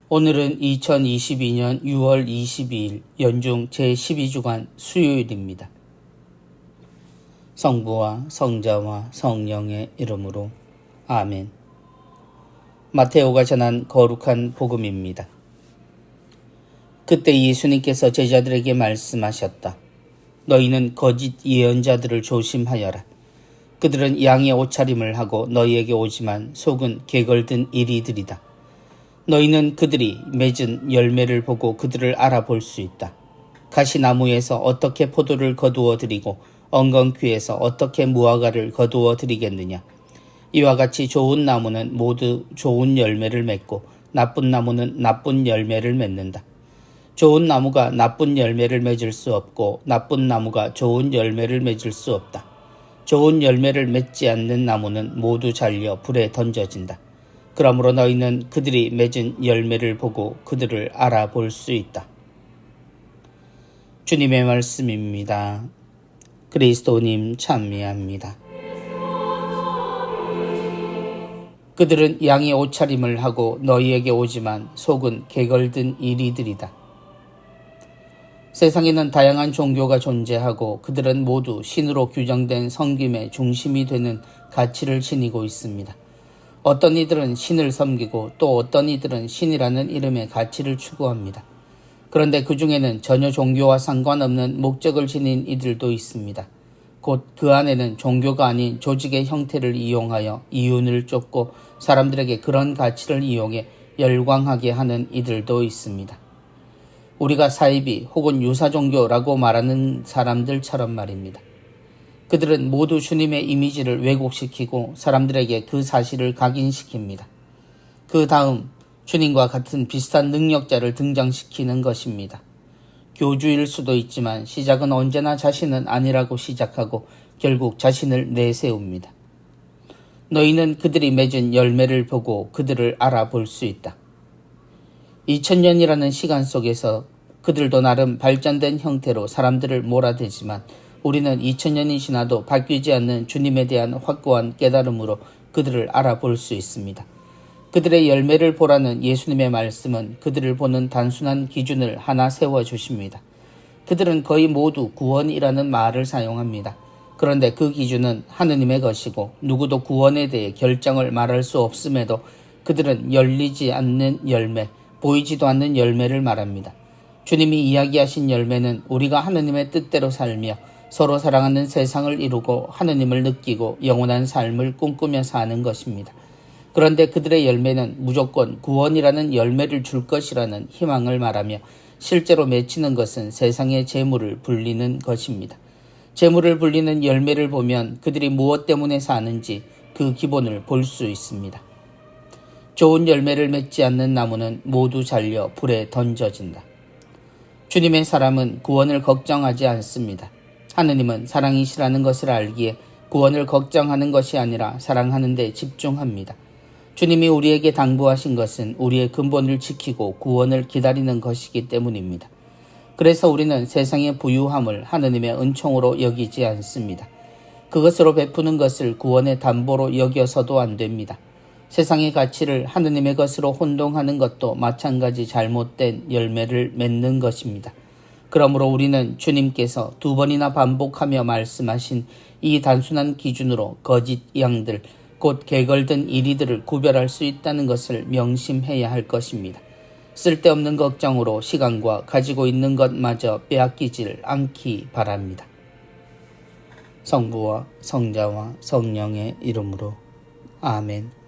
오늘은 2022년 6월 22일 연중 제12주간 수요일입니다. 성부와 성자와 성령의 이름으로 아멘. 마테오가 전한 거룩한 복음입니다. 그때 예수님께서 제자들에게 말씀하셨다. 너희는 거짓 예언자들을 조심하여라. 그들은 양의 옷차림을 하고 너희에게 오지만 속은 개걸든 이리들이다. 너희는 그들이 맺은 열매를 보고 그들을 알아볼 수 있다. 가시나무에서 어떻게 포도를 거두어 드리고 엉겅퀴에서 어떻게 무화과를 거두어 드리겠느냐. 이와 같이 좋은 나무는 모두 좋은 열매를 맺고 나쁜 나무는 나쁜 열매를 맺는다. 좋은 나무가 나쁜 열매를 맺을 수 없고 나쁜 나무가 좋은 열매를 맺을 수 없다. 좋은 열매를 맺지 않는 나무는 모두 잘려 불에 던져진다. 그러므로 너희는 그들이 맺은 열매를 보고 그들을 알아볼 수 있다. 주님의 말씀입니다. 그리스도님 찬미합니다. 그들은 양의 옷차림을 하고 너희에게 오지만 속은 개걸든 이리들이다. 세상에는 다양한 종교가 존재하고 그들은 모두 신으로 규정된 섬김의 중심이 되는 가치를 지니고 있습니다. 어떤 이들은 신을 섬기고 또 어떤 이들은 신이라는 이름의 가치를 추구합니다. 그런데 그 중에는 전혀 종교와 상관없는 목적을 지닌 이들도 있습니다. 곧 그 안에는 종교가 아닌 조직의 형태를 이용하여 이윤을 쫓고 사람들에게 그런 가치를 이용해 열광하게 하는 이들도 있습니다. 우리가 사이비 혹은 유사종교라고 말하는 사람들처럼 말입니다. 그들은 모두 주님의 이미지를 왜곡시키고 사람들에게 그 사실을 각인시킵니다. 그 다음 주님과 같은 비슷한 능력자를 등장시키는 것입니다. 교주일 수도 있지만 시작은 언제나 자신은 아니라고 시작하고 결국 자신을 내세웁니다. 너희는 그들이 맺은 열매를 보고 그들을 알아볼 수 있다. 2000년이라는 시간 속에서 그들도 나름 발전된 형태로 사람들을 몰아대지만 우리는 2000년이 지나도 바뀌지 않는 주님에 대한 확고한 깨달음으로 그들을 알아볼 수 있습니다. 그들의 열매를 보라는 예수님의 말씀은 그들을 보는 단순한 기준을 하나 세워주십니다. 그들은 거의 모두 구원이라는 말을 사용합니다. 그런데 그 기준은 하느님의 것이고 누구도 구원에 대해 결정을 말할 수 없음에도 그들은 열리지 않는 열매, 보이지도 않는 열매를 말합니다. 주님이 이야기하신 열매는 우리가 하느님의 뜻대로 살며 서로 사랑하는 세상을 이루고 하느님을 느끼고 영원한 삶을 꿈꾸며 사는 것입니다. 그런데 그들의 열매는 무조건 구원이라는 열매를 줄 것이라는 희망을 말하며 실제로 맺히는 것은 세상의 재물을 불리는 것입니다. 재물을 불리는 열매를 보면 그들이 무엇 때문에 사는지 그 기본을 볼 수 있습니다. 좋은 열매를 맺지 않는 나무는 모두 잘려 불에 던져진다. 주님의 사람은 구원을 걱정하지 않습니다. 하느님은 사랑이시라는 것을 알기에 구원을 걱정하는 것이 아니라 사랑하는 데 집중합니다. 주님이 우리에게 당부하신 것은 우리의 근본을 지키고 구원을 기다리는 것이기 때문입니다. 그래서 우리는 세상의 부유함을 하느님의 은총으로 여기지 않습니다. 그것으로 베푸는 것을 구원의 담보로 여겨서도 안 됩니다. 세상의 가치를 하느님의 것으로 혼동하는 것도 마찬가지 잘못된 열매를 맺는 것입니다. 그러므로 우리는 주님께서 2번이나 반복하며 말씀하신 이 단순한 기준으로 거짓 양들, 곧 개걸든 이리들을 구별할 수 있다는 것을 명심해야 할 것입니다. 쓸데없는 걱정으로 시간과 가지고 있는 것마저 빼앗기질 않기 바랍니다. 성부와 성자와 성령의 이름으로 아멘.